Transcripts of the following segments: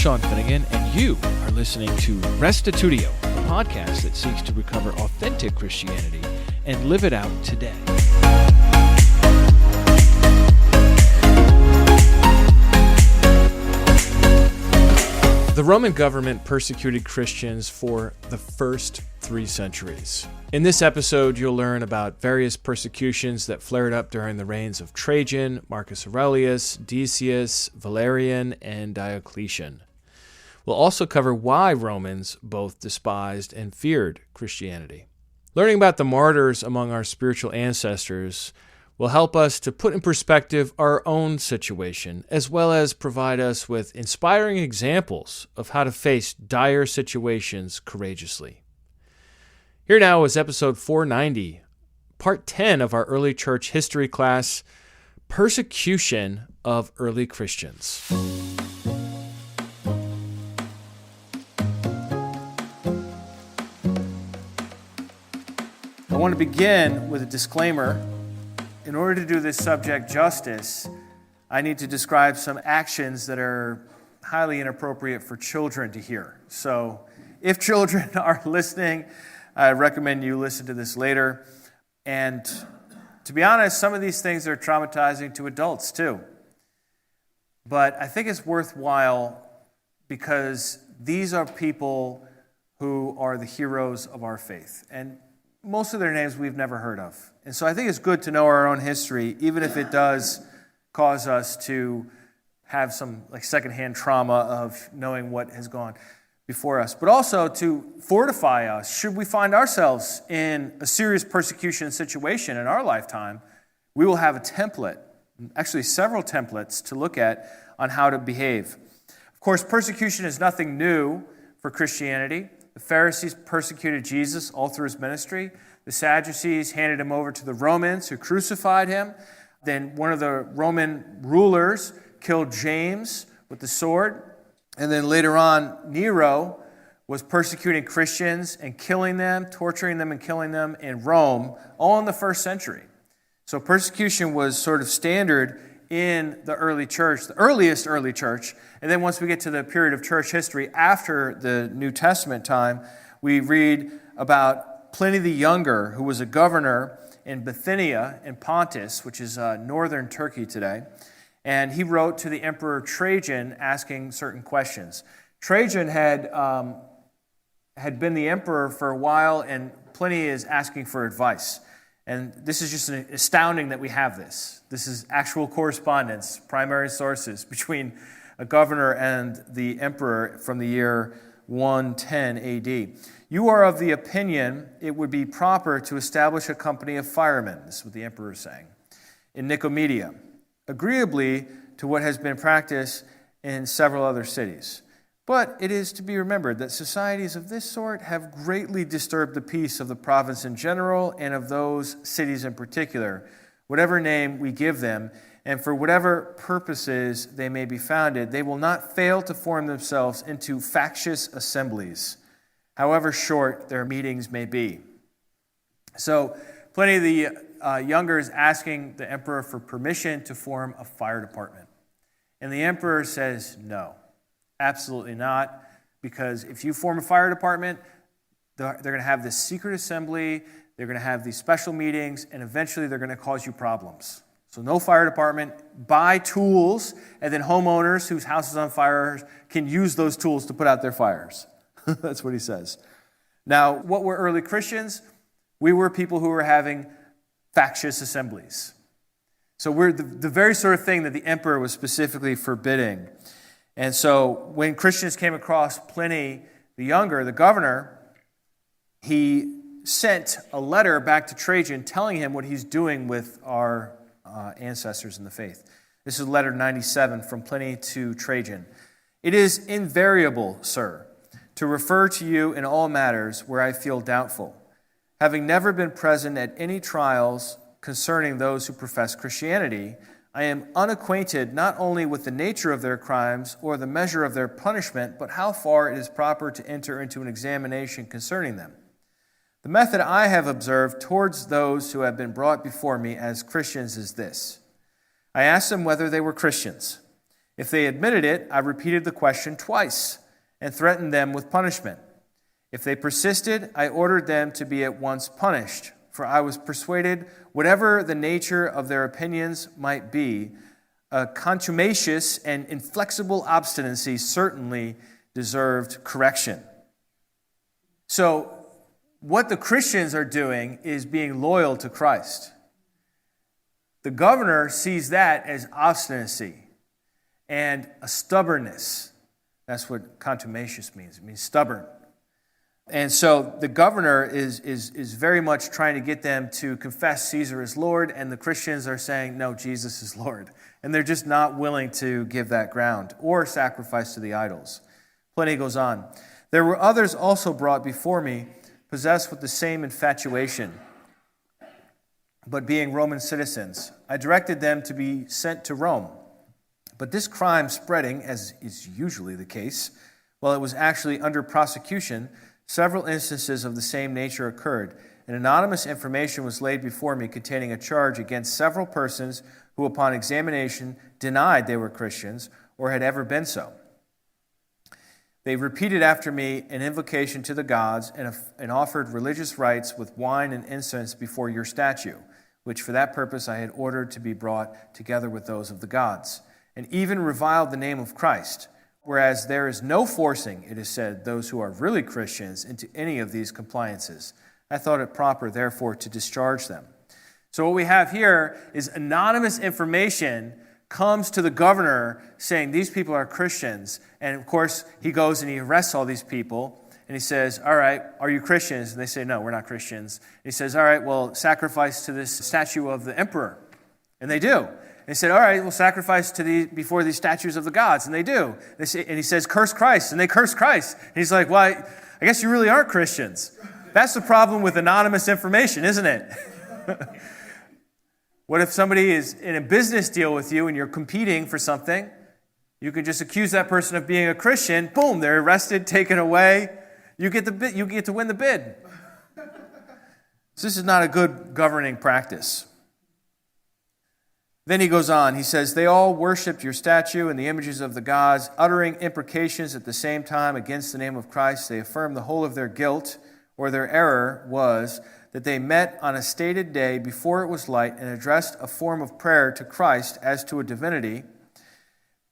Sean Finnegan, and you are listening to Restitutio, a podcast that seeks to recover authentic Christianity and live it out today. The Roman government persecuted Christians for the first 3 centuries. In this episode, you'll learn about various persecutions that flared up during the reigns of Trajan, Marcus Aurelius, Decius, Valerian, and Diocletian. We'll also cover why Romans both despised and feared Christianity. Learning about the martyrs among our spiritual ancestors will help us to put in perspective our own situation, as well as provide us with inspiring examples of how to face dire situations courageously. Here now is episode 490, part 10 of our early church history class, Persecution of Early Christians. I want to begin with a disclaimer. In order to do this subject justice, I need to describe some actions that are highly inappropriate for children to hear. So if children are listening, I recommend you listen to this later. And to be honest, some of these things are traumatizing to adults too. But I think it's worthwhile because these are people who are the heroes of our faith. And most of their names we've never heard of. And so I think it's good to know our own history, even if it does cause us to have some secondhand trauma of knowing what has gone before us, but also to fortify us. Should we find ourselves in a serious persecution situation in our lifetime, we will have a template, actually several templates to look at on how to behave. Of course, persecution is nothing new for Christianity. The Pharisees persecuted Jesus all through his ministry. The Sadducees handed him over to the Romans who crucified him. Then one of the Roman rulers killed James with the sword. And then later on, Nero was persecuting Christians and killing them, torturing them and killing them in Rome, all in the first century. So persecution was sort of standard in the early church, the earliest early church. And then once we get to the period of church history after the New Testament time, we read about Pliny the Younger, who was a governor in Bithynia in Pontus, which is northern Turkey today. And he wrote to the Emperor Trajan asking certain questions. Trajan had been the emperor for a while, and Pliny is asking for advice. And this is just astounding that we have this. This is actual correspondence, primary sources between a governor and the emperor from the year 110 AD. You are of the opinion it would be proper to establish a company of firemen, this is what the emperor is saying, in Nicomedia, agreeably to what has been practiced in several other cities. But it is to be remembered that societies of this sort have greatly disturbed the peace of the province in general and of those cities in particular, whatever name we give them, and for whatever purposes they may be founded, they will not fail to form themselves into factious assemblies, however short their meetings may be. So Pliny the Younger is asking the emperor for permission to form a fire department. And the emperor says no. Absolutely not, because if you form a fire department, they're going to have this secret assembly, they're going to have these special meetings, and eventually they're going to cause you problems. So no fire department, buy tools, and then homeowners whose house is on fire can use those tools to put out their fires. That's what he says. Now, what were early Christians? We were people who were having factious assemblies. So we're the very sort of thing that the emperor was specifically forbidding. And so when Christians came across Pliny the Younger, the governor, he sent a letter back to Trajan telling him what he's doing with our ancestors in the faith. This is letter 97 from Pliny to Trajan. It is invariable, sir, to refer to you in all matters where I feel doubtful, having never been present at any trials concerning those who profess Christianity. I am unacquainted not only with the nature of their crimes or the measure of their punishment, but how far it is proper to enter into an examination concerning them. The method I have observed towards those who have been brought before me as Christians is this. I ask them whether they were Christians. If they admitted it, I repeated the question twice and threatened them with punishment. If they persisted, I ordered them to be at once punished, for I was persuaded, whatever the nature of their opinions might be, a contumacious and inflexible obstinacy certainly deserved correction. So, what the Christians are doing is being loyal to Christ. The governor sees that as obstinacy and a stubbornness. That's what contumacious means. It means stubborn. And so the governor is very much trying to get them to confess Caesar as Lord, and the Christians are saying, no, Jesus is Lord. And they're just not willing to give that ground or sacrifice to the idols. Pliny goes on. There were others also brought before me, possessed with the same infatuation, but being Roman citizens. I directed them to be sent to Rome. But this crime spreading, as is usually the case, while it was actually under prosecution, several instances of the same nature occurred, and anonymous information was laid before me containing a charge against several persons who, upon examination, denied they were Christians or had ever been so. They repeated after me an invocation to the gods and offered religious rites with wine and incense before your statue, which for that purpose I had ordered to be brought together with those of the gods, and even reviled the name of Christ, whereas there is no forcing, it is said, those who are really Christians into any of these compliances. I thought it proper, therefore, to discharge them. So what we have here is anonymous information comes to the governor saying these people are Christians. And of course, he goes and he arrests all these people. And he says, all right, are you Christians? And they say, no, we're not Christians. And he says, all right, well, sacrifice to this statue of the emperor. And they do. And he said, all right, we'll sacrifice before these statues of the gods. And they do. And he says, curse Christ. And they curse Christ. And he's like, well, I guess you really aren't Christians. That's the problem with anonymous information, isn't it? What if somebody is in a business deal with you and you're competing for something? You can just accuse that person of being a Christian. Boom, they're arrested, taken away. You get to win the bid. So this is not a good governing practice. Then he goes on. He says, they all worshipped your statue and the images of the gods, uttering imprecations at the same time against the name of Christ. They affirmed the whole of their guilt, or their error was that they met on a stated day before it was light and addressed a form of prayer to Christ as to a divinity,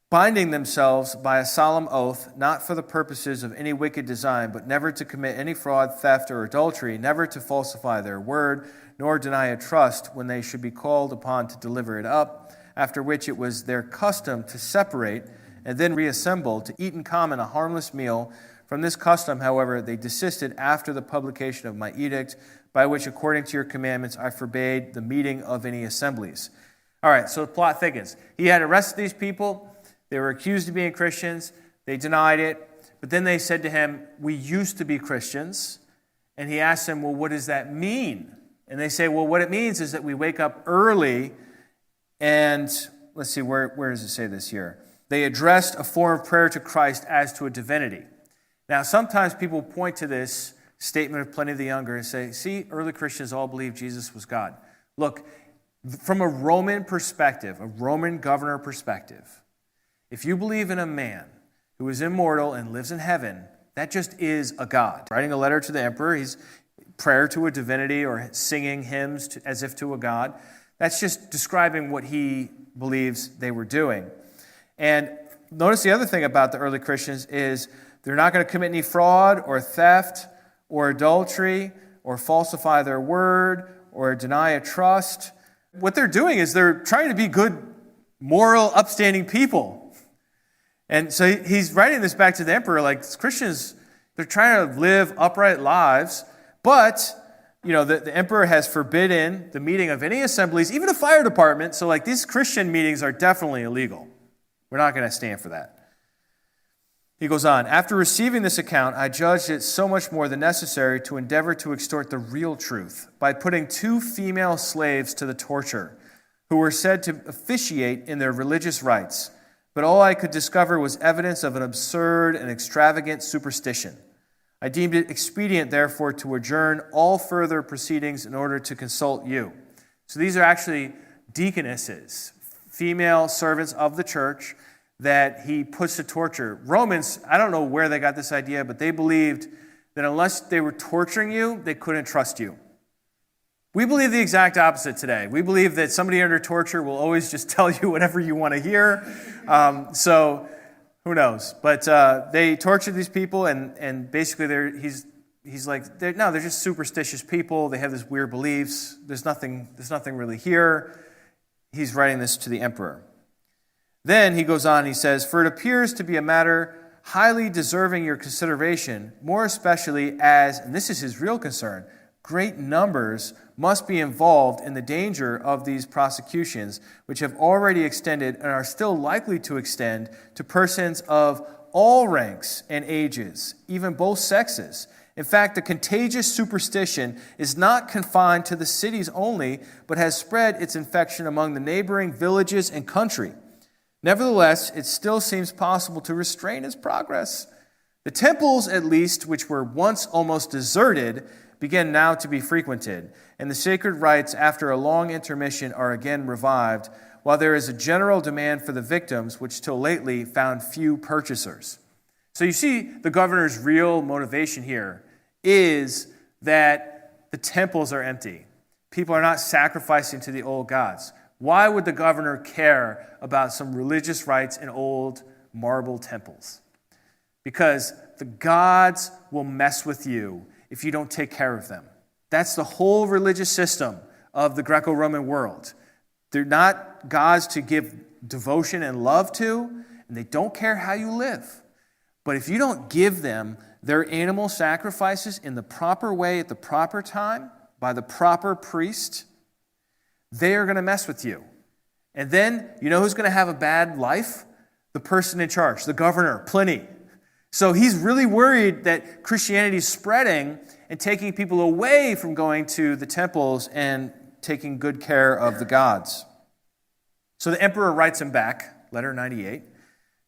binding themselves by a solemn oath, not for the purposes of any wicked design, but never to commit any fraud, theft, or adultery, never to falsify their word, nor deny a trust when they should be called upon to deliver it up, after which it was their custom to separate and then reassemble, to eat in common a harmless meal. From this custom, however, they desisted after the publication of my edict, by which, according to your commandments, I forbade the meeting of any assemblies. All right, so the plot thickens. He had arrested these people. They were accused of being Christians. They denied it. But then they said to him, we used to be Christians. And he asked them, well, what does that mean? And they say, well, what it means is that we wake up early and, let's see, where does it say this here? They addressed a form of prayer to Christ as to a divinity. Now, sometimes people point to this statement of Pliny the Younger and say, see, early Christians all believed Jesus was God. Look, from a Roman perspective, a Roman governor perspective, if you believe in a man who is immortal and lives in heaven, that just is a God. Writing a letter to the emperor, he's prayer to a divinity or singing hymns as if to a God. That's just describing what he believes they were doing. And notice the other thing about the early Christians is they're not going to commit any fraud or theft or adultery or falsify their word or deny a trust. What they're doing is they're trying to be good, moral, upstanding people. And so he's writing this back to the emperor, like Christians, they're trying to live upright lives, but the emperor has forbidden the meeting of any assemblies, even a fire department. So like these Christian meetings are definitely illegal. We're not going to stand for that. He goes on, after receiving this account, I judged it so much more than necessary to endeavor to extort the real truth by putting 2 female slaves to the torture, who were said to officiate in their religious rites. But all I could discover was evidence of an absurd and extravagant superstition. I deemed it expedient, therefore, to adjourn all further proceedings in order to consult you. So these are actually deaconesses, female servants of the church. that he puts to torture. Romans, I don't know where they got this idea, but they believed that unless they were torturing you, they couldn't trust you. We believe the exact opposite today. We believe that somebody under torture will always just tell you whatever you want to hear. So who knows? But they tortured these people, and basically he's like, they're just superstitious people. They have these weird beliefs. There's nothing really here. He's writing this to the emperor. Then he goes on, he says, "For it appears to be a matter highly deserving your consideration, more especially as," and this is his real concern, "great numbers must be involved in the danger of these prosecutions, which have already extended and are still likely to extend to persons of all ranks and ages, even both sexes. In fact, the contagious superstition is not confined to the cities only, but has spread its infection among the neighboring villages and country. Nevertheless, it still seems possible to restrain its progress. The temples, at least, which were once almost deserted, begin now to be frequented, and the sacred rites, after a long intermission, are again revived, while there is a general demand for the victims, which till lately found few purchasers." So you see the governor's real motivation here is that the temples are empty. People are not sacrificing to the old gods. Why would the governor care about some religious rites in old marble temples? Because the gods will mess with you if you don't take care of them. That's the whole religious system of the Greco-Roman world. They're not gods to give devotion and love to, and they don't care how you live. But if you don't give them their animal sacrifices in the proper way at the proper time, by the proper priest, they are going to mess with you. And then, you know who's going to have a bad life? The person in charge, the governor, Pliny. So he's really worried that Christianity is spreading and taking people away from going to the temples and taking good care of the gods. So the emperor writes him back, letter 98,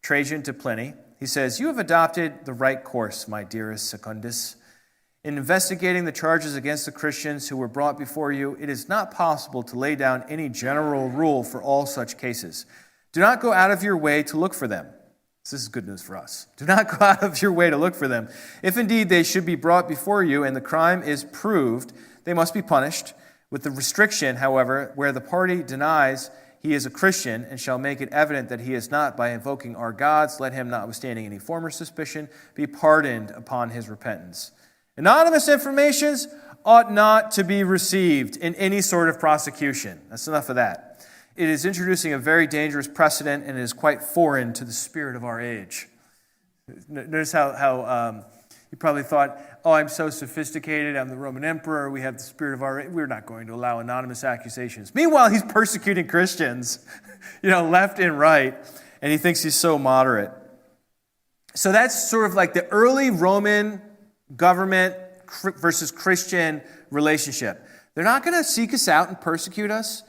Trajan to Pliny. He says, "You have adopted the right course, my dearest Secundus. In investigating the charges against the Christians who were brought before you, it is not possible to lay down any general rule for all such cases. Do not go out of your way to look for them." This is good news for us. Do not go out of your way to look for them. If indeed they should be brought before you and the crime is proved, they must be punished, with the restriction, however, where the party denies he is a Christian and shall make it evident that he is not by invoking our gods, let him, notwithstanding any former suspicion, be pardoned upon his repentance. Anonymous informations ought not to be received in any sort of prosecution. That's enough of that. It is introducing a very dangerous precedent, and it is quite foreign to the spirit of our age. Notice how you probably thought, "Oh, I'm so sophisticated, I'm the Roman emperor, we have the spirit of our age. We're not going to allow anonymous accusations." Meanwhile, he's persecuting Christians, left and right, and he thinks he's so moderate. So that's sort of like the early Roman government versus Christian relationship. They're not going to seek us out and persecute us,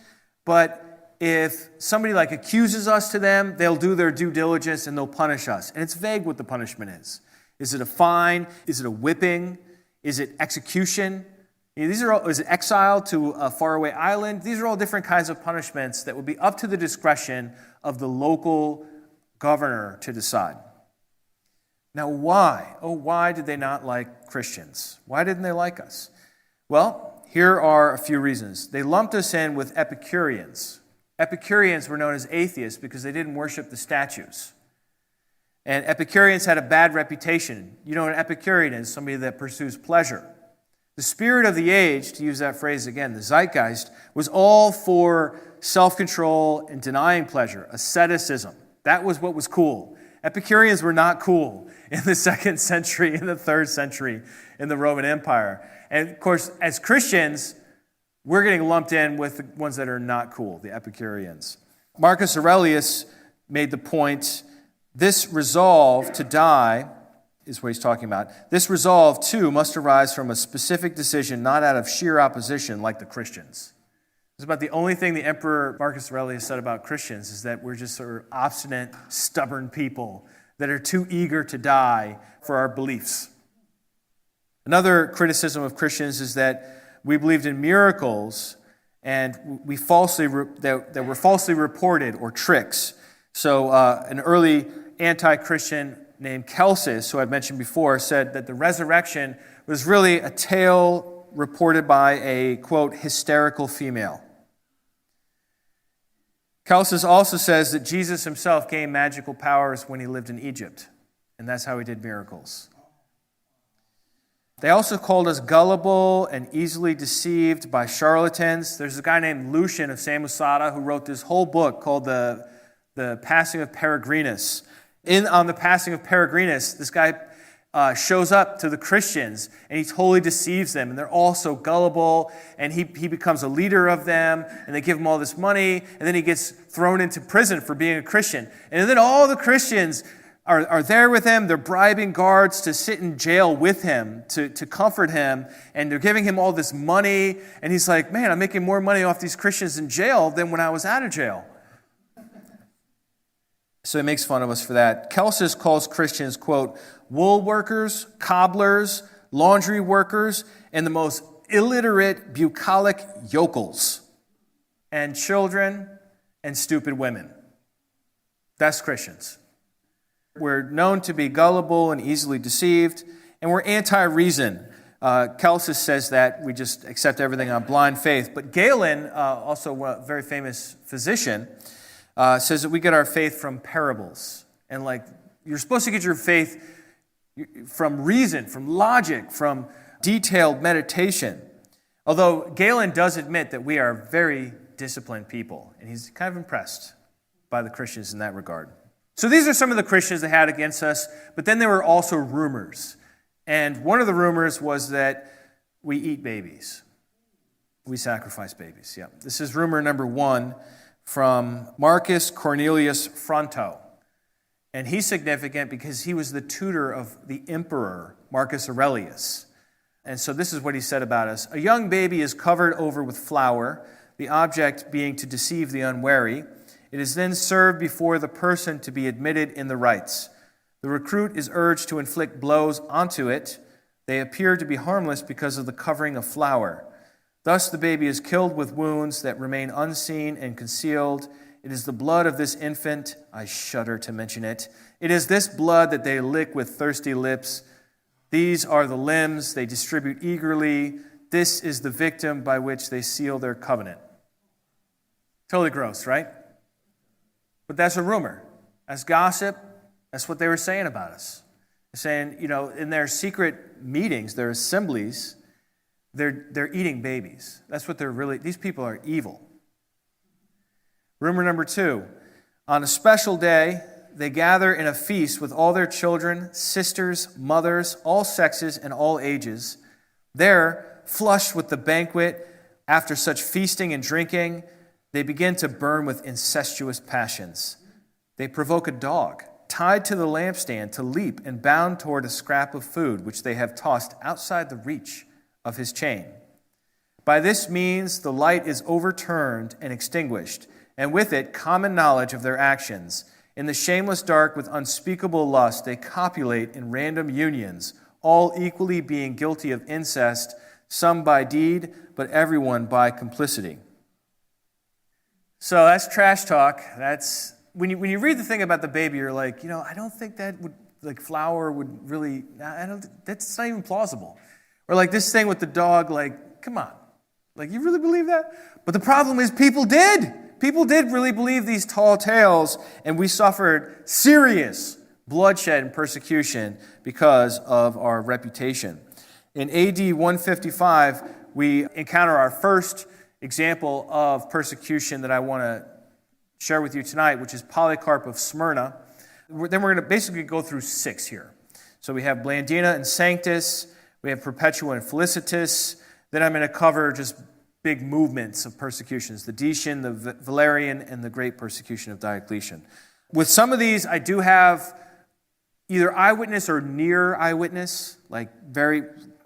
but if somebody accuses us to them, they'll do their due diligence and they'll punish us. And it's vague what the punishment is. Is it a fine? Is it a whipping? Is it execution? Is it exile to a faraway island? These are all different kinds of punishments that would be up to the discretion of the local governor to decide. Now, why? Oh, why did they not like Christians? Why didn't they like us? Well, here are a few reasons. They lumped us in with Epicureans. Epicureans were known as atheists because they didn't worship the statues. And Epicureans had a bad reputation. You know what an Epicurean is? Somebody that pursues pleasure. The spirit of the age, to use that phrase again, the zeitgeist, was all for self-control and denying pleasure, asceticism. That was what was cool. Epicureans were not cool in the 2nd century, in the 3rd century in the Roman Empire. And of course, as Christians, we're getting lumped in with the ones that are not cool, the Epicureans. Marcus Aurelius made the point, this resolve to die, is what he's talking about. This resolve, too, must arise from a specific decision, not out of sheer opposition like the Christians. It's about the only thing the Emperor Marcus Aurelius said about Christians is that we're just sort of obstinate, stubborn people that are too eager to die for our beliefs. Another criticism of Christians is that we believed in miracles and that were falsely reported or tricks. So an early anti-Christian named Celsus, who I've mentioned before, said that the resurrection was really a tale reported by a, quote, hysterical female. Celsus also says that Jesus himself gained magical powers when he lived in Egypt, and that's how he did miracles. They also called us gullible and easily deceived by charlatans. There's a guy named Lucian of Samosata who wrote this whole book called the Passing of Peregrinus. On the Passing of Peregrinus, this guy shows up to the Christians and he totally deceives them, and they're all so gullible, and he becomes a leader of them, and they give him all this money, and then he gets thrown into prison for being a Christian. And then all the Christians are there with him. They're bribing guards to sit in jail with him, to comfort him, and they're giving him all this money, and he's like, man, I'm making more money off these Christians in jail than when I was out of jail. So he makes fun of us for that. Celsus calls Christians, quote, wool workers, cobblers, laundry workers, and the most illiterate, bucolic yokels, and children and stupid women. That's Christians. We're known to be gullible and easily deceived, and we're anti-reason. Celsus says that we just accept everything on blind faith. But Galen, also a very famous physician, says that we get our faith from parables. And you're supposed to get your faith from reason, from logic, from detailed meditation. Although Galen does admit that we are very disciplined people, and he's kind of impressed by the Christians in that regard. So these are some of the Christians they had against us, but then there were also rumors. And one of the rumors was that we eat babies. We sacrifice babies, yeah. This is rumor number 1 from Marcus Cornelius Fronto. And he's significant because he was the tutor of the emperor, Marcus Aurelius. And so this is what he said about us. A young baby is covered over with flour, the object being to deceive the unwary. It is then served before the person to be admitted in the rites. The recruit is urged to inflict blows onto it. They appear to be harmless because of the covering of flour. Thus the baby is killed with wounds that remain unseen and concealed. It is the blood of this infant, I shudder to mention it. It is this blood that they lick with thirsty lips. These are the limbs they distribute eagerly. This is the victim by which they seal their covenant. Totally gross, right? But that's a rumor. That's gossip. That's what they were saying about us. They're saying, in their secret meetings, their assemblies, they're eating babies. That's what these people are evil. Rumor number 2, on a special day, they gather in a feast with all their children, sisters, mothers, all sexes and all ages. There, flushed with the banquet, after such feasting and drinking, they begin to burn with incestuous passions. They provoke a dog, tied to the lampstand, to leap and bound toward a scrap of food, which they have tossed outside the reach of his chain. By this means, the light is overturned and extinguished, and with it, common knowledge of their actions. In the shameless dark, with unspeakable lust, they copulate in random unions, all equally being guilty of incest, some by deed, but everyone by complicity. So that's trash talk. That's when you read the thing about the baby, you're like, I don't think that would flour would really. That's not even plausible. Or this thing with the dog. Come on, you really believe that? But the problem is, people did. People did really believe these tall tales, and we suffered serious bloodshed and persecution because of our reputation. In AD 155, we encounter our first example of persecution that I want to share with you tonight, which is Polycarp of Smyrna. Then we're going to basically go through 6 here. So we have Blandina and Sanctus, we have Perpetua and Felicitas. Then I'm going to cover just big movements of persecutions, the Decian, the Valerian, and the great persecution of Diocletian. With some of these, I do have either eyewitness or near eyewitness,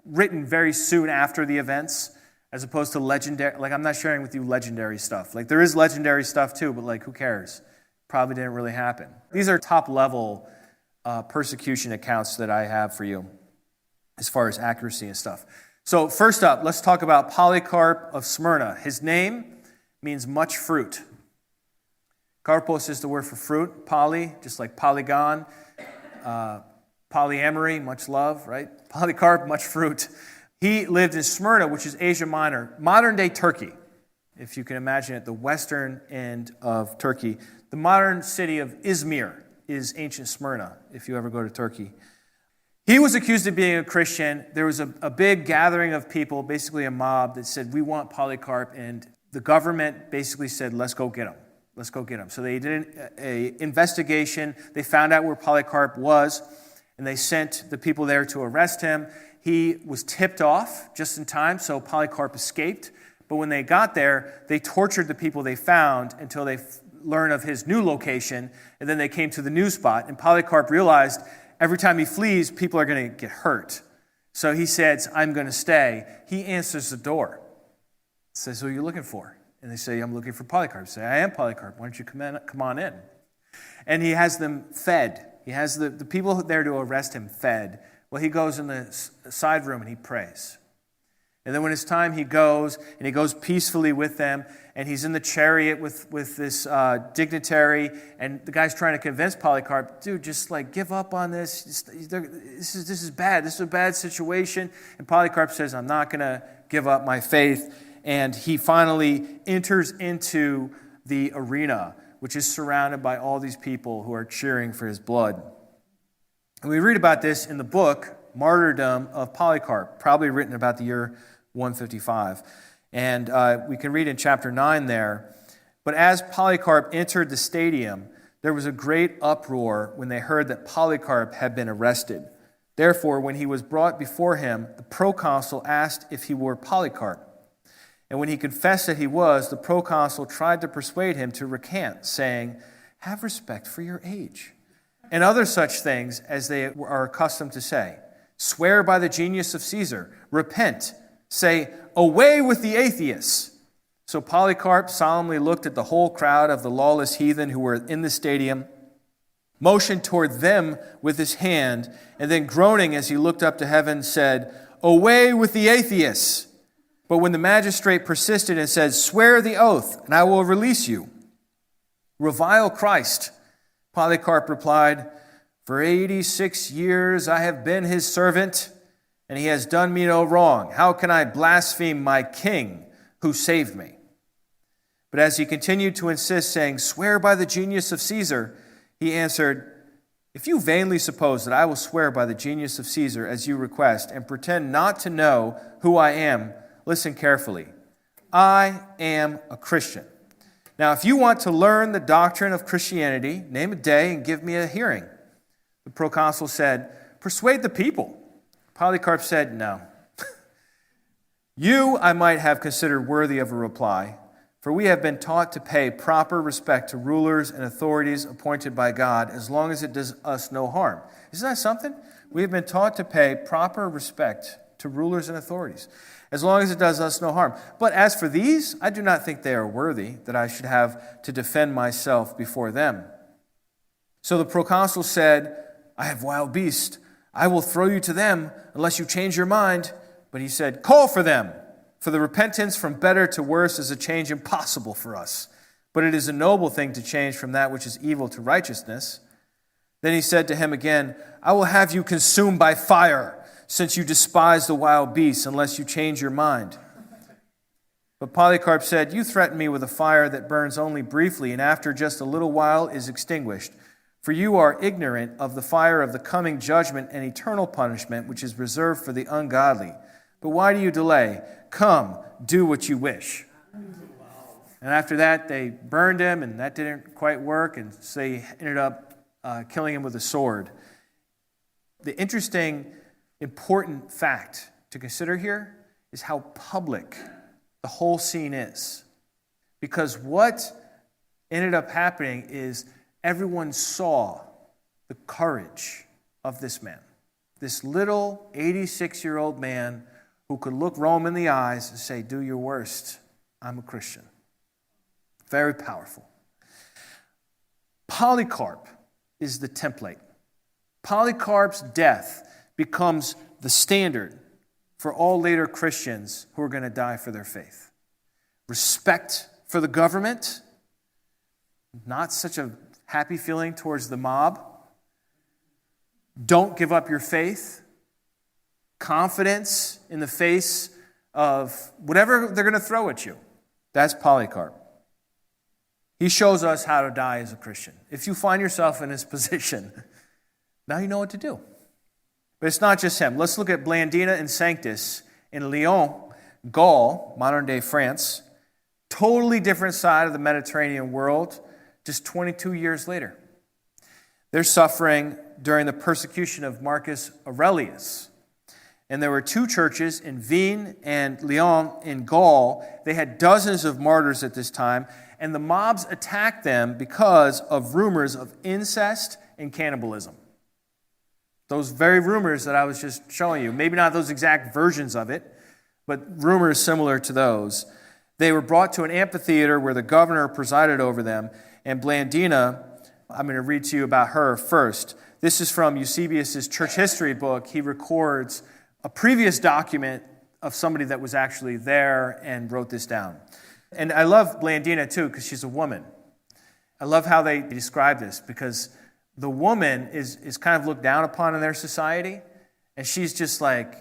written very soon after the events, as opposed to legendary. I'm not sharing with you legendary stuff. There is legendary stuff too, but who cares? Probably didn't really happen. These are top-level persecution accounts that I have for you as far as accuracy and stuff. So first up, let's talk about Polycarp of Smyrna. His name means much fruit. Karpos is the word for fruit. Poly, just like polygon. Polyamory, much love, right? Polycarp, much fruit. He lived in Smyrna, which is Asia Minor, modern-day Turkey, if you can imagine it, the western end of Turkey. The modern city of Izmir is ancient Smyrna, if you ever go to Turkey. He was accused of being a Christian. There was a big gathering of people, basically a mob, that said, we want Polycarp, and the government basically said, let's go get him. Let's go get him. So they did an investigation. They found out where Polycarp was, and they sent the people there to arrest him. He was tipped off just in time, so Polycarp escaped. But when they got there, they tortured the people they found until they learned of his new location, and then they came to the new spot. And Polycarp realized every time he flees, people are going to get hurt. So he says, I'm going to stay. He answers the door. Says, who are you looking for? And they say, I'm looking for Polycarp. Say, I am Polycarp. Why don't you come on in? And he has them fed. He has the people there to arrest him fed. Well, he goes in the side room and he prays. And then when it's time, he goes peacefully with them, and he's in the chariot with this dignitary, and the guy's trying to convince Polycarp, dude, just like give up on this. This is bad. This is a bad situation. And Polycarp says, I'm not going to give up my faith. And he finally enters into the arena, which is surrounded by all these people who are cheering for his blood. And we read about this in the book, Martyrdom of Polycarp, probably written about the year 155. And we can read in chapter 9 there. But as Polycarp entered the stadium, there was a great uproar when they heard that Polycarp had been arrested. Therefore, when he was brought before him, the proconsul asked if he were Polycarp. And when he confessed that he was, the proconsul tried to persuade him to recant, saying, have respect for your age. And other such things as they are accustomed to say. Swear by the genius of Caesar. Repent. Say, away with the atheists. So Polycarp solemnly looked at the whole crowd of the lawless heathen who were in the stadium, motioned toward them with his hand, and then groaning as he looked up to heaven, said, away with the atheists. But when the magistrate persisted and said, swear the oath, and I will release you. Revile Christ. Polycarp replied, for 86 years I have been his servant, and he has done me no wrong. How can I blaspheme my king who saved me? But as he continued to insist, saying, swear by the genius of Caesar, he answered, if you vainly suppose that I will swear by the genius of Caesar as you request, and pretend not to know who I am, listen carefully. I am a Christian. Now, if you want to learn the doctrine of Christianity, name a day and give me a hearing. The proconsul said, persuade the people. Polycarp said, no. You I might have considered worthy of a reply, for we have been taught to pay proper respect to rulers and authorities appointed by God as long as it does us no harm. Isn't that something? We have been taught to pay proper respect to rulers and authorities, as long as it does us no harm. But as for these, I do not think they are worthy that I should have to defend myself before them. So the proconsul said, I have wild beasts. I will throw you to them unless you change your mind. But he said, call for them, for the repentance from better to worse is a change impossible for us. But it is a noble thing to change from that which is evil to righteousness. Then he said to him again, I will have you consumed by fire, since you despise the wild beasts, unless you change your mind. But Polycarp said, you threaten me with a fire that burns only briefly, and after just a little while is extinguished. For you are ignorant of the fire of the coming judgment and eternal punishment, which is reserved for the ungodly. But why do you delay? Come, do what you wish. And after that, they burned him, and that didn't quite work, and so they ended up killing him with a sword. The interesting, important fact to consider here is how public the whole scene is. Because what ended up happening is everyone saw the courage of this man. This little 86-year-old man who could look Rome in the eyes and say, do your worst, I'm a Christian. Very powerful. Polycarp is the template. Polycarp's death becomes the standard for all later Christians who are going to die for their faith. Respect for the government, not such a happy feeling towards the mob. Don't give up your faith. Confidence in the face of whatever they're going to throw at you. That's Polycarp. He shows us how to die as a Christian. If you find yourself in his position, now you know what to do. But it's not just him. Let's look at Blandina and Sanctus in Lyon, Gaul, modern-day France. Totally different side of the Mediterranean world, just 22 years later. They're suffering during the persecution of Marcus Aurelius. And there were two churches in Vienne and Lyon in Gaul. They had dozens of martyrs at this time, and the mobs attacked them because of rumors of incest and cannibalism. Those very rumors that I was just showing you, maybe not those exact versions of it, but rumors similar to those. They were brought to an amphitheater where the governor presided over them, and Blandina, I'm going to read to you about her first. This is from Eusebius' church history book. He records a previous document of somebody that was actually there and wrote this down. And I love Blandina too because she's a woman. I love how they describe this because the woman is kind of looked down upon in their society, and she's just like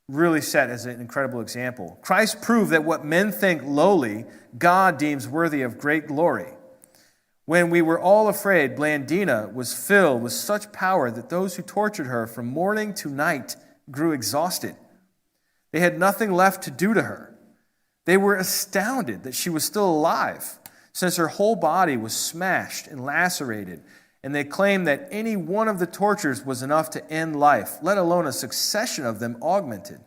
really set as an incredible example. Christ proved that what men think lowly, God deems worthy of great glory. When we were all afraid, Blandina was filled with such power that those who tortured her from morning to night grew exhausted. They had nothing left to do to her. They were astounded that she was still alive, since her whole body was smashed and lacerated, and they claimed that any one of the tortures was enough to end life, let alone a succession of them augmented.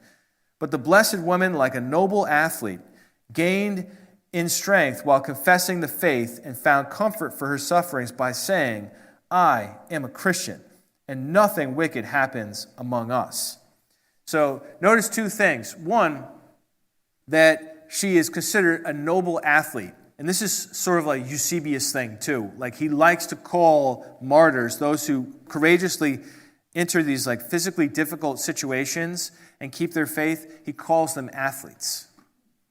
But the blessed woman, like a noble athlete, gained in strength while confessing the faith and found comfort for her sufferings by saying, I am a Christian, and nothing wicked happens among us. So notice two things. One, that she is considered a noble athlete. And this is sort of like a Eusebius thing too. Like he likes to call martyrs, those who courageously enter these like physically difficult situations and keep their faith, he calls them athletes,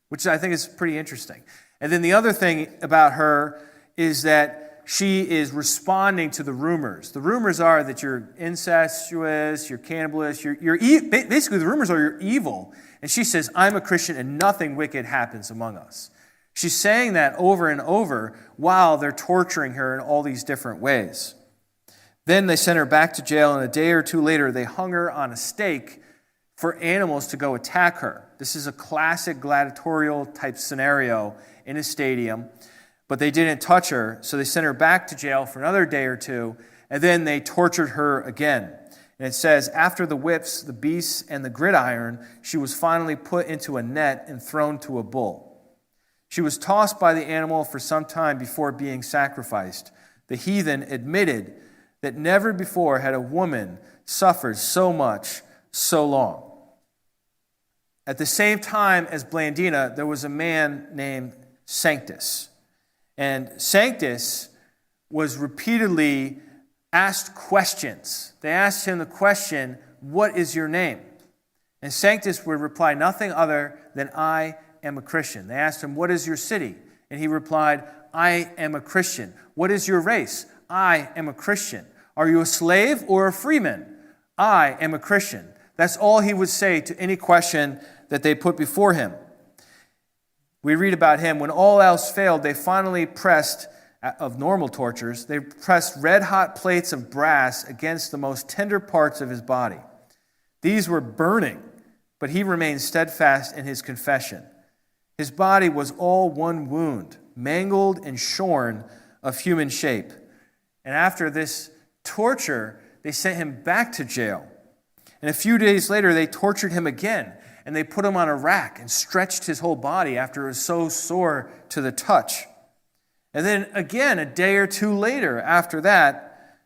which I think is pretty interesting. And then the other thing about her is that she is responding to the rumors. The rumors are that you're incestuous, you're cannibalist, basically the rumors are you're evil. And she says, I'm a Christian and nothing wicked happens among us. She's saying that over and over while they're torturing her in all these different ways. Then they sent her back to jail, and a day or two later they hung her on a stake for animals to go attack her. This is a classic gladiatorial type scenario in a stadium. But they didn't touch her, so they sent her back to jail for another day or two, and then they tortured her again. And it says, after the whips, the beasts, and the gridiron, she was finally put into a net and thrown to a bull. She was tossed by the animal for some time before being sacrificed. The heathen admitted that never before had a woman suffered so much, so long. At the same time as Blandina, there was a man named Sanctus. And Sanctus was repeatedly asked questions. They asked him the question, what is your name? And Sanctus would reply, nothing other than I am a Christian. They asked him, what is your city? And he replied, I am a Christian. What is your race? I am a Christian. Are you a slave or a freeman? I am a Christian. That's all he would say to any question that they put before him. We read about him, when all else failed, they finally pressed, of normal tortures, they pressed red-hot plates of brass against the most tender parts of his body. These were burning, but he remained steadfast in his confession. His body was all one wound, mangled and shorn of human shape. And after this torture, they sent him back to jail. And a few days later, they tortured him again. And they put him on a rack and stretched his whole body after it was so sore to the touch. And then again, a day or two later after that,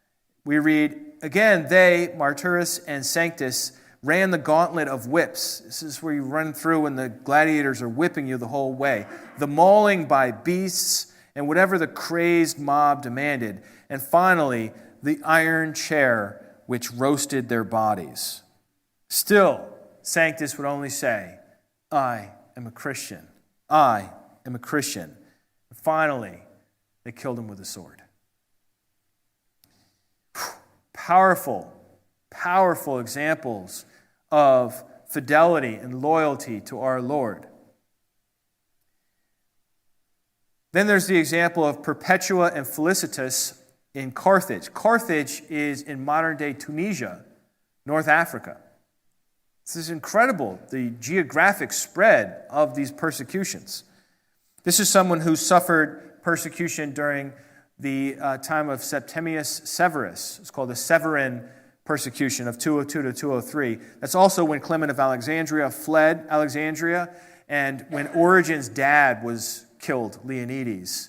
we read, again, they, Martyrus and Sanctus, ran the gauntlet of whips. This is where you run through and the gladiators are whipping you the whole way. The mauling by beasts and whatever the crazed mob demanded. And finally, the iron chair which roasted their bodies. Still, Sanctus would only say, I am a Christian. I am a Christian. And finally, they killed him with a sword. Powerful, powerful examples of fidelity and loyalty to our Lord. Then there's the example of Perpetua and Felicitas in Carthage. Carthage is in modern-day Tunisia, North Africa. This is incredible, the geographic spread of these persecutions. This is someone who suffered persecution during the time of Septimius Severus. It's called the Severan persecution of 202 to 203. That's also when Clement of Alexandria fled Alexandria, and when Origen's dad was killed, Leonides,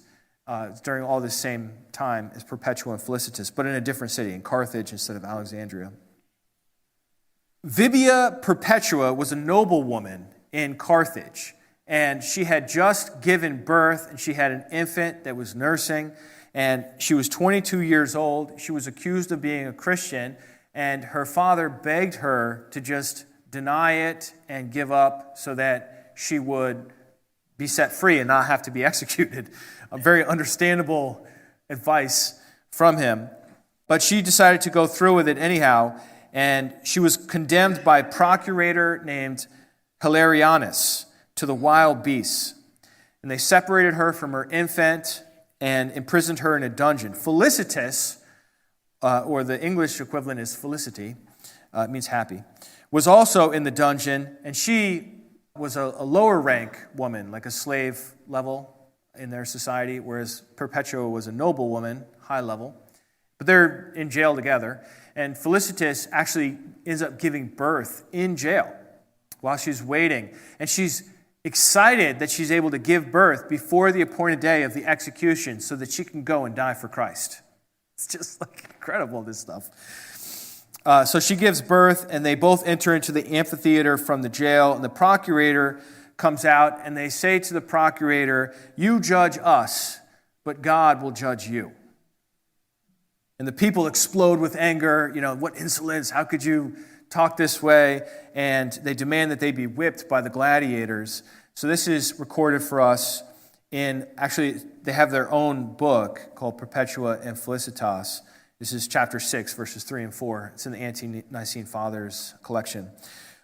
during all this same time as Perpetua and Felicitas, but in a different city, in Carthage instead of Alexandria. Vibia Perpetua was a noblewoman in Carthage, and she had just given birth, and she had an infant that was nursing, and she was 22 years old. She was accused of being a Christian, and her father begged her to just deny it and give up so that she would be set free and not have to be executed. A very understandable advice from him. But she decided to go through with it anyhow, and she was condemned by a procurator named Valerianus to the wild beasts. And they separated her from her infant and imprisoned her in a dungeon. Felicitas, or the English equivalent is felicity, it means happy, was also in the dungeon, and she was a lower rank woman, like a slave level in their society, whereas Perpetua was a noble woman, high level. But they're in jail together, and Felicitas actually ends up giving birth in jail while she's waiting. And she's excited that she's able to give birth before the appointed day of the execution so that she can go and die for Christ. It's just like incredible, this stuff. So she gives birth, and they both enter into the amphitheater from the jail, and the procurator comes out, and they say to the procurator, "You judge us, but God will judge you." And the people explode with anger. What insolence, how could you talk this way? And they demand that they be whipped by the gladiators. So this is recorded for us actually, they have their own book called Perpetua and Felicitas. This is chapter 6, verses 3 and 4. It's in the Ante-Nicene Fathers collection.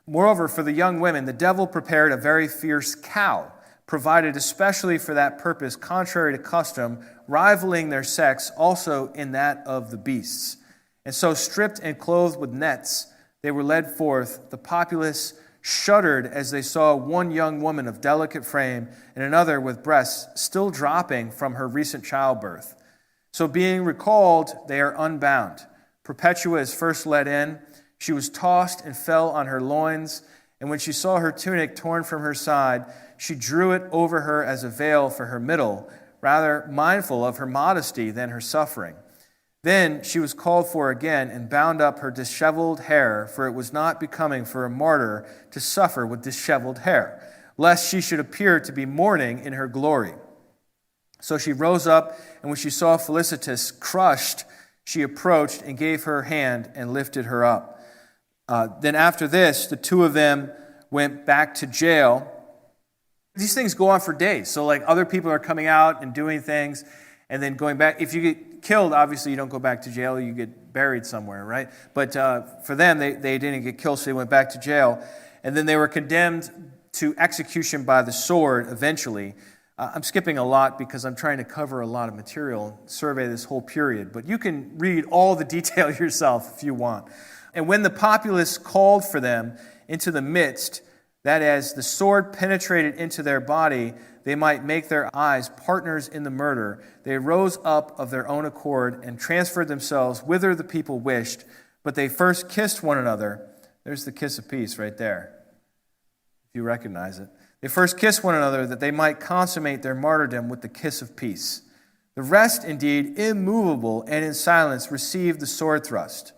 Moreover, for the young women, the devil prepared a very fierce cow, provided especially for that purpose, contrary to custom, rivaling their sex also in that of the beasts. And so, stripped and clothed with nets, they were led forth. The populace shuddered as they saw one young woman of delicate frame and another with breasts still dropping from her recent childbirth. So being recalled, they are unbound. Perpetua is first led in. She was tossed and fell on her loins, and when she saw her tunic torn from her side, she drew it over her as a veil for her middle, rather mindful of her modesty than her suffering. Then she was called for again and bound up her disheveled hair, for it was not becoming for a martyr to suffer with disheveled hair, lest she should appear to be mourning in her glory. So she rose up, and when she saw Felicitas crushed, she approached and gave her hand and lifted her up. Then after this, the two of them went back to jail. These things go on for days. So other people are coming out and doing things and then going back. If you get killed, obviously you don't go back to jail. You get buried somewhere, right? But for them, they didn't get killed, so they went back to jail. And then they were condemned to execution by the sword eventually. I'm skipping a lot because I'm trying to cover a lot of material, survey this whole period. But you can read all the detail yourself if you want. And when the populace called for them into the midst, that as the sword penetrated into their body, they might make their eyes partners in the murder, they rose up of their own accord and transferred themselves whither the people wished. But they first kissed one another. There's the kiss of peace right there, if you recognize it. They first kissed one another that they might consummate their martyrdom with the kiss of peace. The rest, indeed, immovable and in silence, received the sword thrust.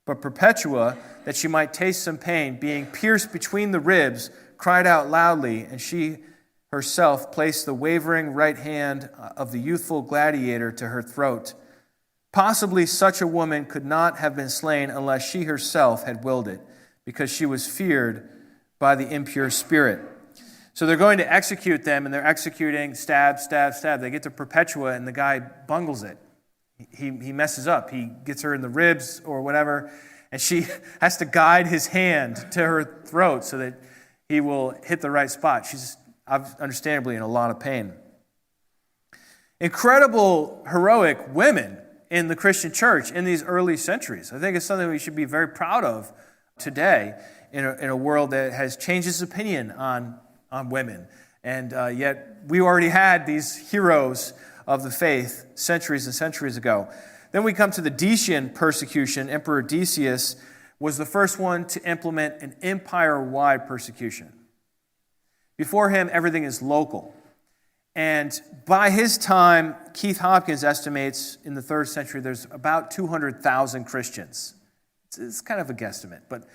But Perpetua, that she might taste some pain, being pierced between the ribs, cried out loudly, and she herself placed the wavering right hand of the youthful gladiator to her throat. Possibly such a woman could not have been slain unless she herself had willed it, because she was feared by the impure spirit. So they're going to execute them, and they're executing, stab, stab, stab. They get to Perpetua, and the guy bungles it. He messes up. He gets her in the ribs or whatever, and she has to guide his hand to her throat so that he will hit the right spot. She's understandably in a lot of pain. Incredible, heroic women in the Christian church in these early centuries. I think it's something we should be very proud of today in a world that has changed its opinion on women. And yet we already had these heroes of the faith centuries and centuries ago. Then we come to the Decian persecution. Emperor Decius was the first one to implement an empire-wide persecution. Before him, everything is local. And by his time, Keith Hopkins estimates in the 3rd century there's about 200,000 Christians. It's kind of a guesstimate, but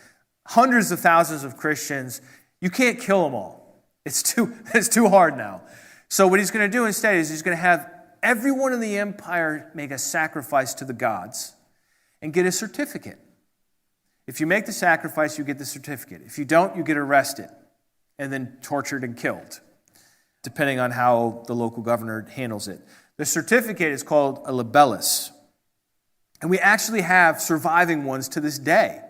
hundreds of thousands of Christians. You can't kill them all. It's too hard now. So what he's going to do instead is he's going to have everyone in the empire make a sacrifice to the gods and get a certificate. If you make the sacrifice, you get the certificate. If you don't, you get arrested and then tortured and killed, depending on how the local governor handles it. The certificate is called a libellus. And we actually have surviving ones to this day.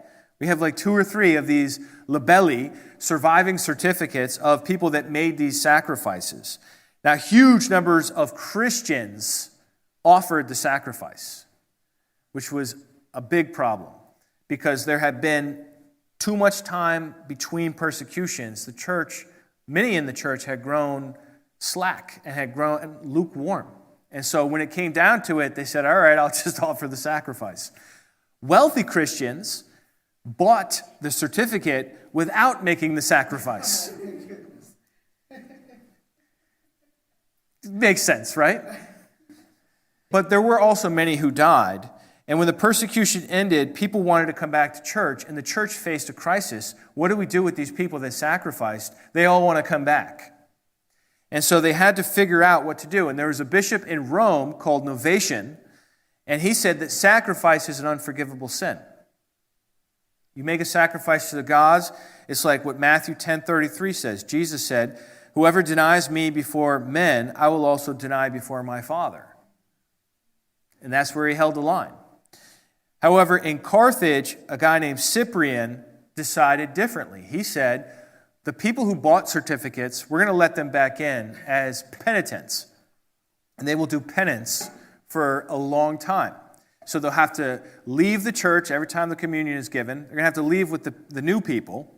We have like 2 or 3 of these libelli, surviving certificates of people that made these sacrifices. Now, huge numbers of Christians offered the sacrifice, which was a big problem because there had been too much time between persecutions. The church, many in the church had grown slack and had grown lukewarm. And so when it came down to it, they said, all right, I'll just offer the sacrifice. Wealthy Christians bought the certificate without making the sacrifice. Makes sense, right? But there were also many who died. And when the persecution ended, people wanted to come back to church, and the church faced a crisis. What do we do with these people that sacrificed? They all want to come back. And so they had to figure out what to do. And there was a bishop in Rome called Novatian, and he said that sacrifice is an unforgivable sin. You make a sacrifice to the gods, it's like what Matthew 10:33 says. Jesus said, whoever denies me before men, I will also deny before my Father. And that's where he held the line. However, in Carthage, a guy named Cyprian decided differently. He said, the people who bought certificates, we're going to let them back in as penitents. And they will do penance for a long time. So they'll have to leave the church every time the communion is given. They're going to have to leave with the new people.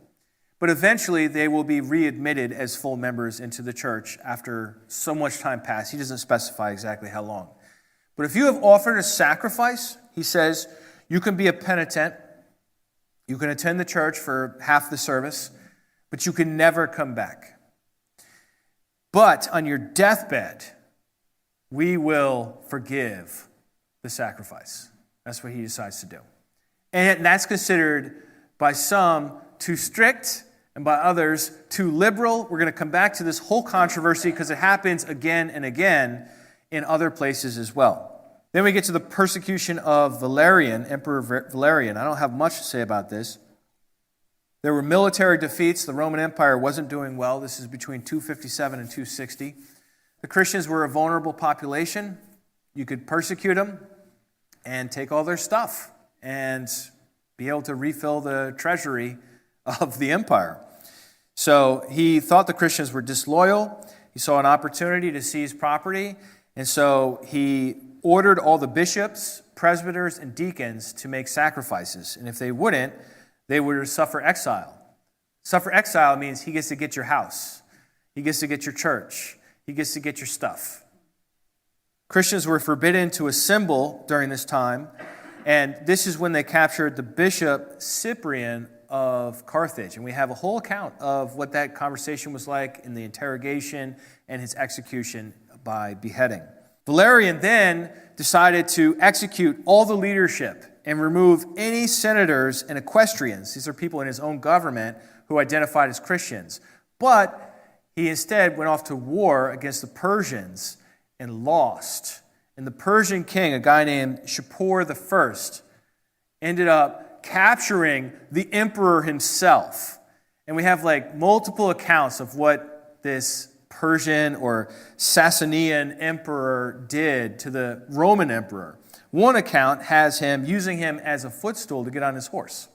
But eventually they will be readmitted as full members into the church after so much time passed. He doesn't specify exactly how long. But if you have offered a sacrifice, he says, you can be a penitent. You can attend the church for half the service, but you can never come back. But on your deathbed, we will forgive the sacrifice. That's what he decides to do. And that's considered by some too strict and by others too liberal. We're going to come back to this whole controversy because it happens again and again in other places as well. Then we get to the persecution of Valerian, Emperor Valerian. I don't have much to say about this. There were military defeats. The Roman Empire wasn't doing well. This is between 257 and 260. The Christians were a vulnerable population. You could persecute them and take all their stuff and be able to refill the treasury of the empire. So he thought the Christians were disloyal. He saw an opportunity to seize property. And so he ordered all the bishops, presbyters, and deacons to make sacrifices. And if they wouldn't, they would suffer exile. Suffer exile means he gets to get your house. He gets to get your church. He gets to get your stuff. Christians were forbidden to assemble during this time. And this is when they captured the bishop Cyprian of Carthage. And we have a whole account of what that conversation was like in the interrogation and his execution by beheading. Valerian then decided to execute all the leadership and remove any senators and equestrians. These are people in his own government who identified as Christians. But he instead went off to war against the Persians and lost. And the Persian king, a guy named Shapur I, ended up capturing the emperor himself. And we have like multiple accounts of what this Persian or Sasanian emperor did to the Roman emperor. One account has him using him as a footstool to get on his horse.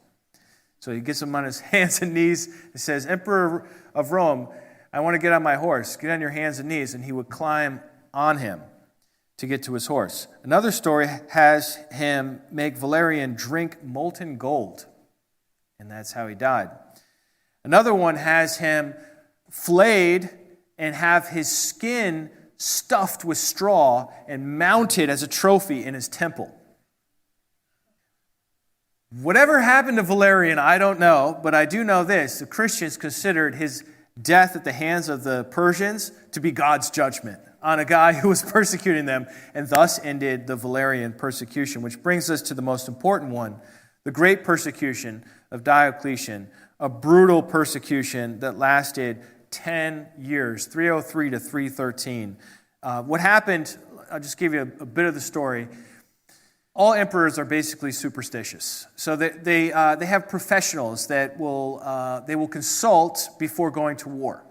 So he gets him on his hands and knees. It says, Emperor of Rome, I want to get on my horse. Get on your hands and knees. And he would climb on him to get to his horse. Another story has him make Valerian drink molten gold. And that's how he died. Another one has him flayed and have his skin stuffed with straw and mounted as a trophy in his temple. Whatever happened to Valerian, I don't know, but I do know this. The Christians considered his death at the hands of the Persians to be God's judgment on a guy who was persecuting them, and thus ended the Valerian persecution, which brings us to the most important one, the great persecution of Diocletian, a brutal persecution that lasted 10 years, 303 to 313. What happened, I'll just give you a bit of the story. All emperors are basically superstitious. So they have professionals that will consult before going to war.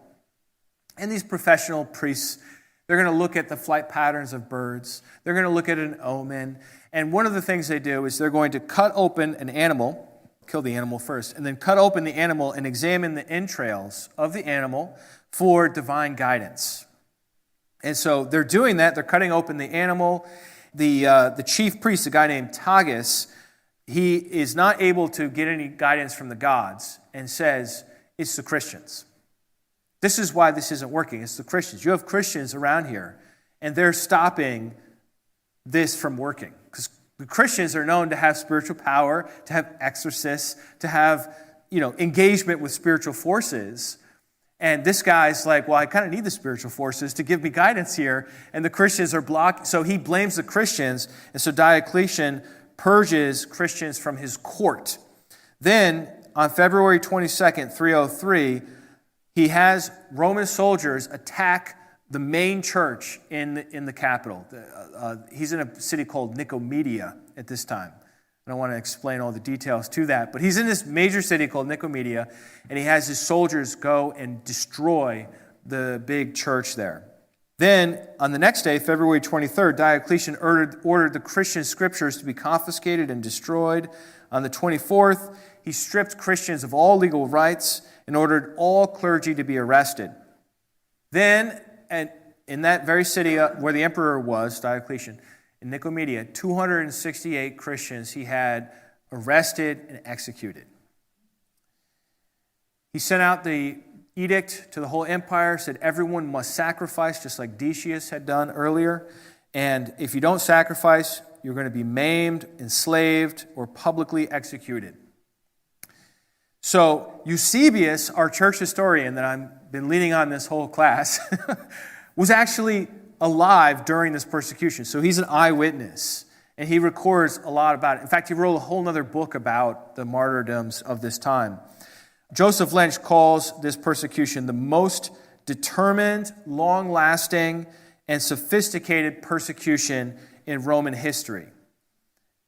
And these professional priests, they're going to look at the flight patterns of birds. They're going to look at an omen. And one of the things they do is they're going to cut open an animal, kill the animal first, and then cut open the animal and examine the entrails of the animal for divine guidance. And so they're doing that. They're cutting open the animal. The chief priest, a guy named Tagus, he is not able to get any guidance from the gods and says, it's the Christians. This is why this isn't working. It's the Christians. You have Christians around here, and they're stopping this from working. Because the Christians are known to have spiritual power, to have exorcists, to have engagement with spiritual forces. And this guy's like, well, I kind of need the spiritual forces to give me guidance here. And the Christians are blocked. So he blames the Christians. And so Diocletian purges Christians from his court. Then, on February 22nd, 303, he has Roman soldiers attack the main church in the capital. He's in a city called Nicomedia at this time. I don't want to explain all the details to that, but he's in this major city called Nicomedia, and he has his soldiers go and destroy the big church there. Then, on the next day, February 23rd, Diocletian ordered the Christian scriptures to be confiscated and destroyed. On the 24th, he stripped Christians of all legal rights and ordered all clergy to be arrested. Then, and in that very city where the emperor was, Diocletian, in Nicomedia, 268 Christians he had arrested and executed. He sent out the edict to the whole empire, said everyone must sacrifice, just like Decius had done earlier. And if you don't sacrifice, you're going to be maimed, enslaved, or publicly executed. So Eusebius, our church historian that I've been leaning on this whole class, was actually alive during this persecution. So he's an eyewitness, and he records a lot about it. In fact, he wrote a whole other book about the martyrdoms of this time. Joseph Lynch calls this persecution the most determined, long-lasting, and sophisticated persecution in Roman history.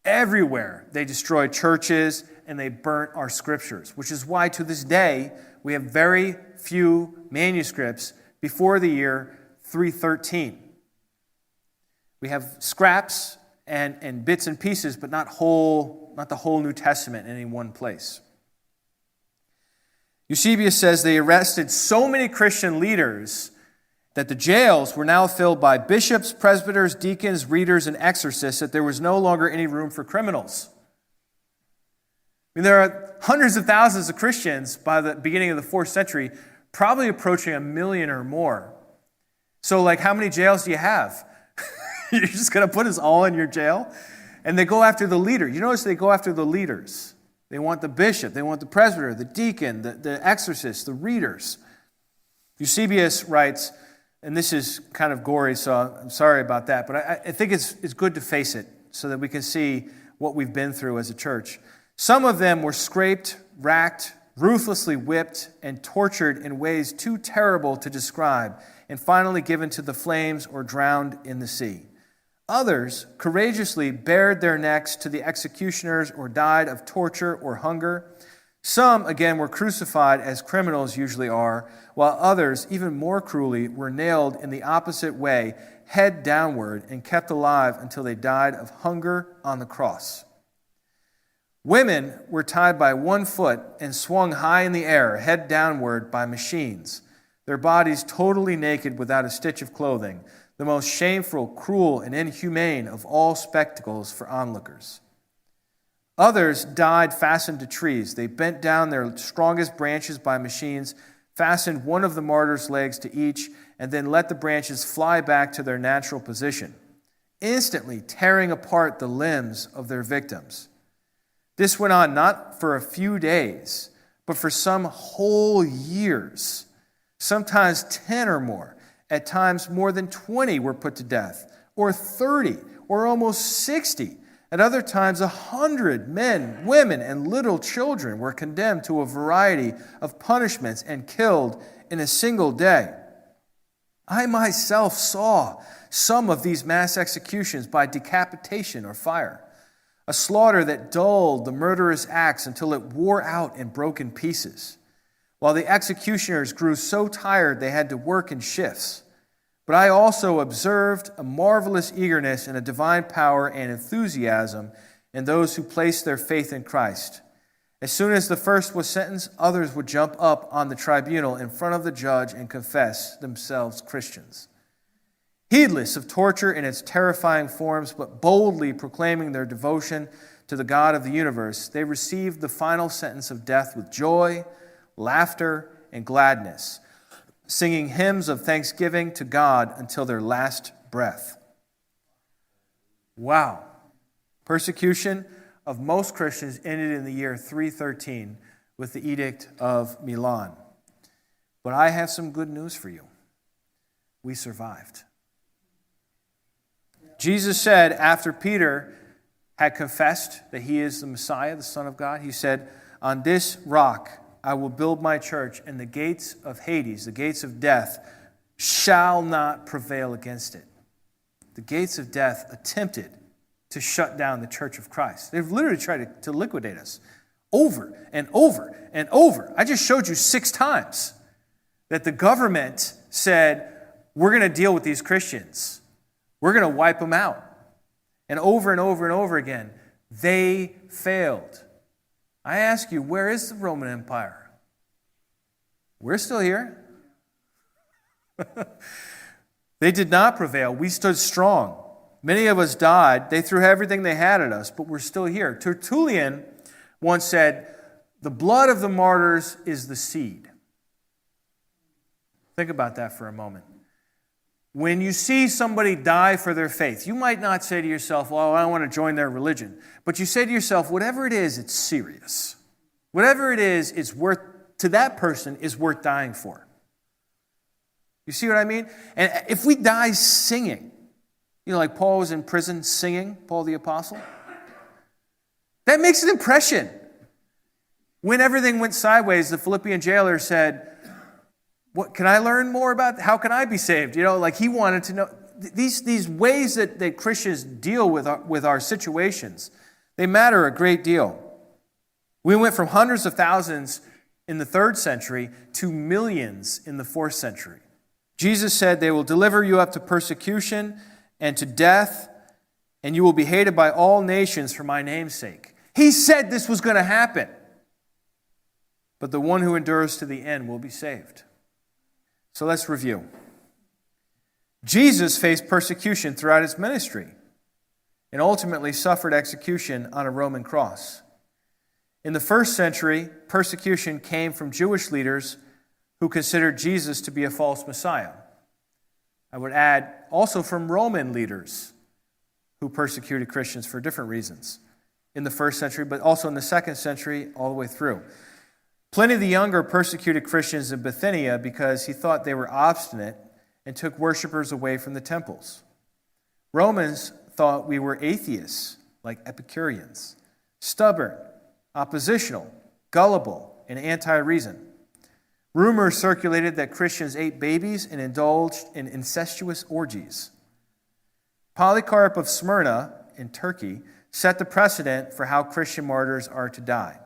Everywhere they destroyed churches and they burnt our scriptures, which is why to this day we have very few manuscripts before the year 313. We have scraps and bits and pieces, but not the whole New Testament in any one place. Eusebius says they arrested so many Christian leaders that the jails were now filled by bishops, presbyters, deacons, readers, and exorcists, that there was no longer any room for criminals. I mean, there are hundreds of thousands of Christians by the beginning of the 4th century, probably approaching 1 million or more. So, how many jails do you have? You're just going to put us all in your jail? And they go after the leader. You notice they go after the leaders. They want the bishop, they want the presbyter, the deacon, the exorcist, the readers. Eusebius writes, and this is kind of gory, so I'm sorry about that, but I think it's good to face it so that we can see what we've been through as a church. Some of them were scraped, racked, ruthlessly whipped, and tortured in ways too terrible to describe, and finally given to the flames or drowned in the sea. Others courageously bared their necks to the executioners or died of torture or hunger. Some, again, were crucified as criminals usually are, while others, even more cruelly, were nailed in the opposite way, head downward, and kept alive until they died of hunger on the cross. Women were tied by one foot and swung high in the air, head downward, by machines, their bodies totally naked without a stitch of clothing, the most shameful, cruel, and inhumane of all spectacles for onlookers. Others died fastened to trees. They bent down their strongest branches by machines, fastened one of the martyrs' legs to each, and then let the branches fly back to their natural position, instantly tearing apart the limbs of their victims. This went on not for a few days, but for some whole years, sometimes 10 or more. At times more than 20 were put to death, or 30, or almost 60. At other times, 100 men, women, and little children were condemned to a variety of punishments and killed in a single day. I myself saw some of these mass executions by decapitation or fire, a slaughter that dulled the murderous axe until it wore out and broke in pieces, while the executioners grew so tired they had to work in shifts. But I also observed a marvelous eagerness and a divine power and enthusiasm in those who placed their faith in Christ. As soon as the first was sentenced, others would jump up on the tribunal in front of the judge and confess themselves Christians. Heedless of torture in its terrifying forms, but boldly proclaiming their devotion to the God of the universe, they received the final sentence of death with joy, laughter, and gladness, singing hymns of thanksgiving to God until their last breath. Wow. Persecution of most Christians ended in the year 313 with the Edict of Milan. But I have some good news for you. We survived. Jesus said after Peter had confessed that he is the Messiah, the Son of God, he said, "On this rock I will build my church, and the gates of Hades, the gates of death, shall not prevail against it." The gates of death attempted to shut down the church of Christ. They've literally tried to liquidate us over and over and over. I just showed you 6 times that the government said, we're going to deal with these Christians. We're going to wipe them out. And over and over again, they failed. I ask you, where is the Roman Empire? We're still here. They did not prevail. We stood strong. Many of us died. They threw everything they had at us, but we're still here. Tertullian once said, "The blood of the martyrs is the seed." Think about that for a moment. When you see somebody die for their faith, you might not say to yourself, well, I don't want to join their religion. But you say to yourself, whatever it is, it's serious. Whatever it is, it's worth, to that person, is worth dying for. You see what I mean? And if we die singing, like Paul was in prison singing, Paul the Apostle, that makes an impression. When everything went sideways, the Philippian jailer said, "What can I learn more about? How can I be saved?" He wanted to know. These ways that Christians deal with our situations, they matter a great deal. We went from hundreds of thousands in the 3rd century to millions in the 4th century. Jesus said, "They will deliver you up to persecution and to death, and you will be hated by all nations for my name's sake." He said this was going to happen. But the one who endures to the end will be saved. So let's review. Jesus faced persecution throughout his ministry and ultimately suffered execution on a Roman cross. In the 1st century, persecution came from Jewish leaders who considered Jesus to be a false Messiah. I would add also from Roman leaders who persecuted Christians for different reasons in the 1st century, but also in the 2nd century all the way through. Pliny the Younger persecuted Christians in Bithynia because he thought they were obstinate and took worshipers away from the temples. Romans thought we were atheists, like Epicureans, stubborn, oppositional, gullible, and anti-reason. Rumors circulated that Christians ate babies and indulged in incestuous orgies. Polycarp of Smyrna in Turkey set the precedent for how Christian martyrs are to die.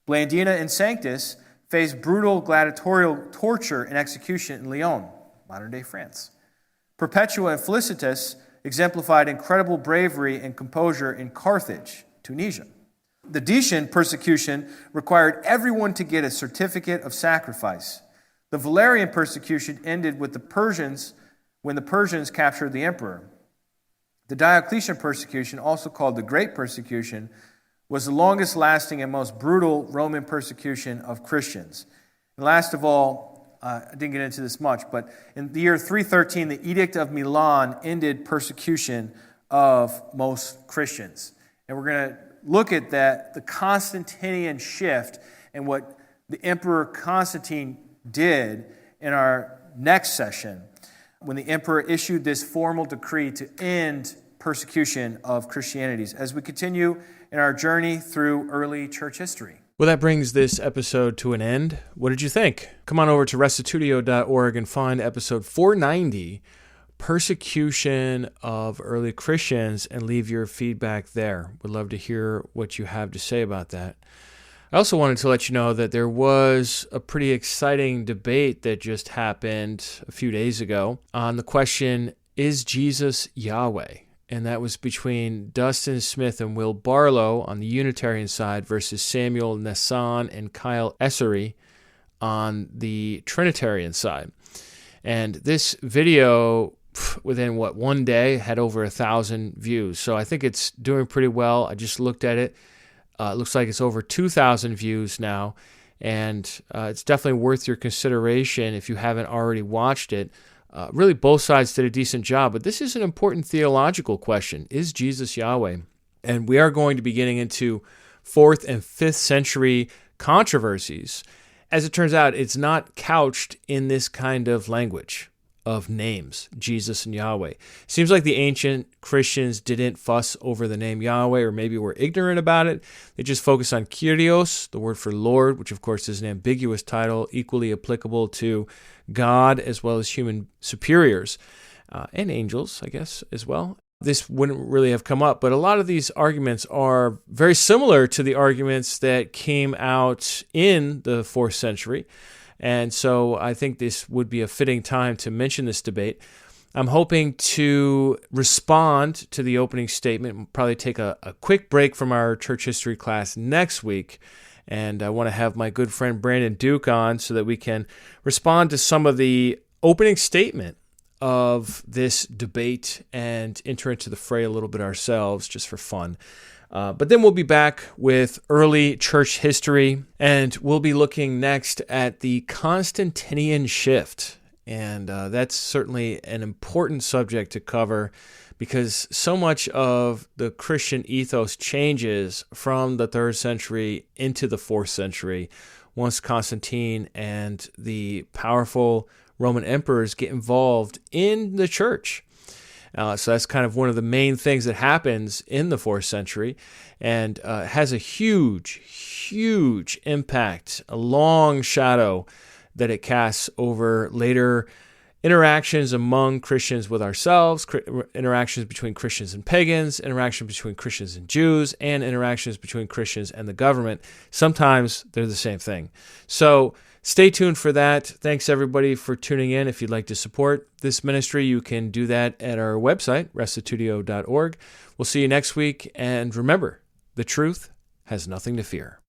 Blandina and Sanctus faced brutal gladiatorial torture and execution in Lyon, modern-day France. Perpetua and Felicitas exemplified incredible bravery and composure in Carthage, Tunisia. The Decian persecution required everyone to get a certificate of sacrifice. The Valerian persecution ended with the Persians when the Persians captured the emperor. The Diocletian persecution, also called the Great Persecution, was the longest lasting and most brutal Roman persecution of Christians. And last of all, I didn't get into this much, but in the year 313, the Edict of Milan ended persecution of most Christians. And we're going to look at that, the Constantinian shift, and what the Emperor Constantine did in our next session, when the emperor issued this formal decree to end persecution of Christianity, as we continue in our journey through early church history. Well, that brings this episode to an end. What did you think? Come on over to restitutio.org and find episode 490, Persecution of Early Christians, and leave your feedback there. We'd love to hear what you have to say about that. I also wanted to let you know that there was a pretty exciting debate that just happened a few days ago on the question, is Jesus Yahweh? And that was between Dustin Smith and Will Barlow on the Unitarian side versus Samuel Nassan and Kyle Essery on the Trinitarian side. And this video, within one day, had over 1,000 views. So I think it's doing pretty well. I just looked at it. It looks like it's over 2,000 views now. And it's definitely worth your consideration if you haven't already watched it. Really, both sides did a decent job, but this is an important theological question. Is Jesus Yahweh? And we are going to be getting into 4th and 5th century controversies. As it turns out, it's not couched in this kind of language of names, Jesus and Yahweh. Seems like the ancient Christians didn't fuss over the name Yahweh, or maybe were ignorant about it. They just focused on Kyrios, the word for Lord, which of course is an ambiguous title, equally applicable to God as well as human superiors, and angels, I guess, as well. This wouldn't really have come up, but a lot of these arguments are very similar to the arguments that came out in the 4th century. And so I think this would be a fitting time to mention this debate. I'm hoping to respond to the opening statement. We'll probably take a quick break from our church history class next week. And I want to have my good friend Brandon Duke on so that we can respond to some of the opening statement of this debate and enter into the fray a little bit ourselves just for fun. But then we'll be back with early church history, and we'll be looking next at the Constantinian shift. And that's certainly an important subject to cover because so much of the Christian ethos changes from the 3rd century into the 4th century once Constantine and the powerful Roman emperors get involved in the church. So that's kind of one of the main things that happens in the 4th century and has a huge, huge impact, a long shadow that it casts over later interactions among Christians with ourselves, interactions between Christians and pagans, interactions between Christians and Jews, and interactions between Christians and the government. Sometimes they're the same thing. So stay tuned for that. Thanks, everybody, for tuning in. If you'd like to support this ministry, you can do that at our website, restitutio.org. We'll see you next week. And remember, the truth has nothing to fear.